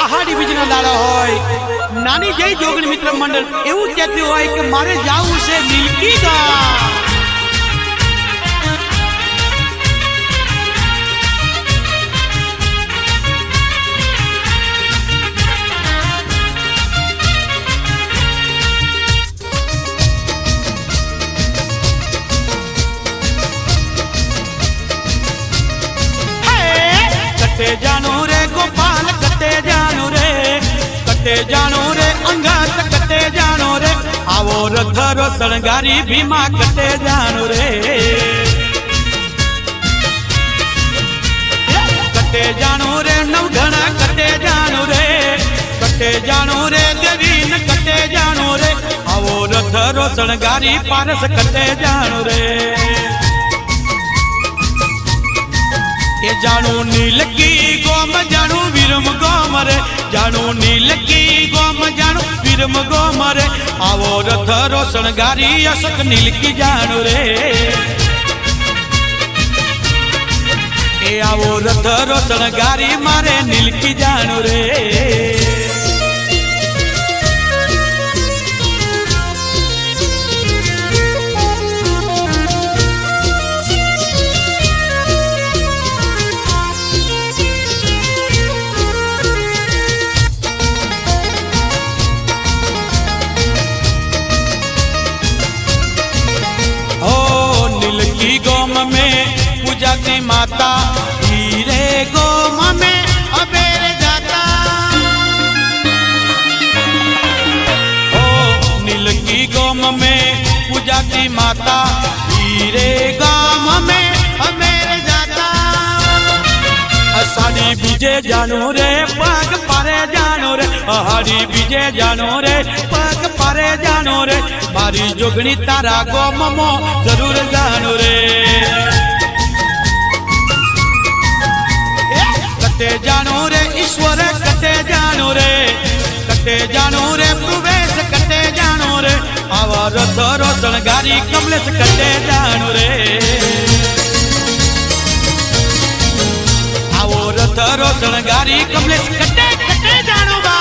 आहाड़ी बीजना दाड़ा होय नानी जय जोगणी मित्र मंडल एवं कहते होय कि मारे जाऊ से नीलकी गाम। कटे जानू रे गोपाल कटे जानू रे अंगत कटे जानू रे आवो रथरो शणगारी भीमा कटे जानू रे। कटे जानू रे नवघना कटे जानू रे देवीन कटे जानू रे आवो रथरो शणगारी पारस कटे जानू रे। ये जानू नीलकी गोम जानू वीरम गोम रे जानू नीलकी गोम जानू वीरम गोम रे आवो रथरो शणगारी अशोक नीलकी जानू रे। ए आवो रथरो शणगारी मारे नीलकी जानू रे। गोम में पूजा की माता हीरे गोम में अबेर जाता। ओ नीलकी गोम में पूजा की माता हीरे गोम में अबेर जाता। असाड़ी बीजे जानू रे पग पारे जानू रे अहाड़ी बीजे जानू रे पग पारे जानू रे मारी जोगणी तारा गोम मो जरूर जानू रे। कटे जानू रे ईश्वर कटे जानू रे प्रवेश कटे जानू रे आवा रथरो शणगारी कमलेश कटे जानू रे। आवो रथरो शणगारी कमलेश कटे कटे जानू बा।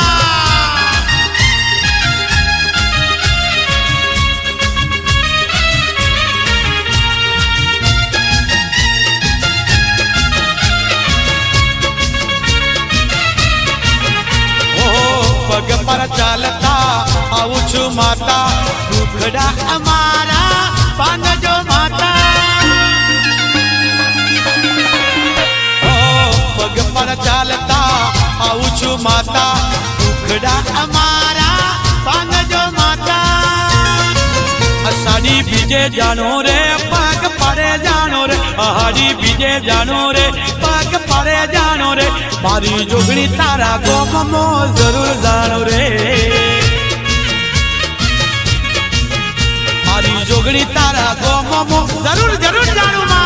पग पर चालता आऊ छु माता दुखड़ा अमारा पान जो माता। ओ पग पर चालता आऊ छु माता दुखड़ा अमारा पान जो माता। असाड़ी बीजे जानू रे पग पड़े जानू रे अहाड़ी बीजे जानू रे पग पड़े जानू रे मारी जोगणी तारा गोम मो जरूर जानू रे। मारी जोगणी तारा गोम मो जरूर जरूर जानू मां।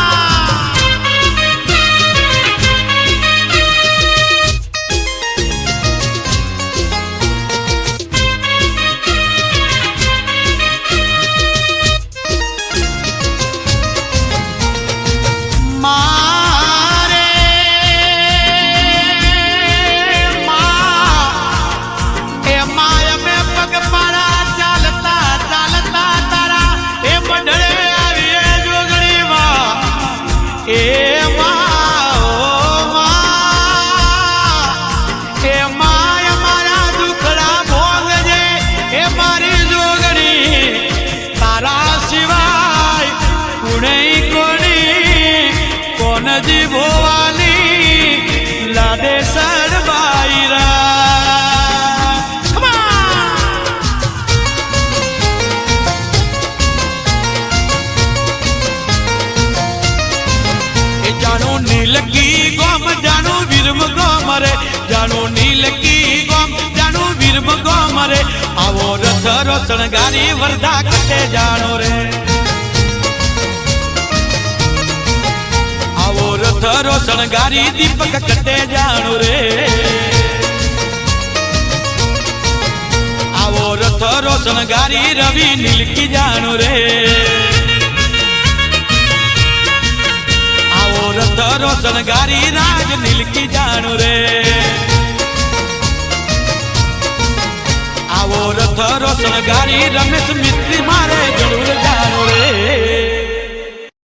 नीलकी गोम जानू वीरम गोम रे जानू नीलकी गोम जानू वीरम गोम रे आवो रथरो शणगारी वरदा कटे जानू रे। आवो रथरो शणगारी दीपक कटे जानू रे। आवो रथरो शणगारी रवि नीलकी जानू रे। આવો રથ રોશનગારી રાજ નીલકી જાણો રે આવો રથ રોશનગારી રમેશ મિસ્ત્રી મારે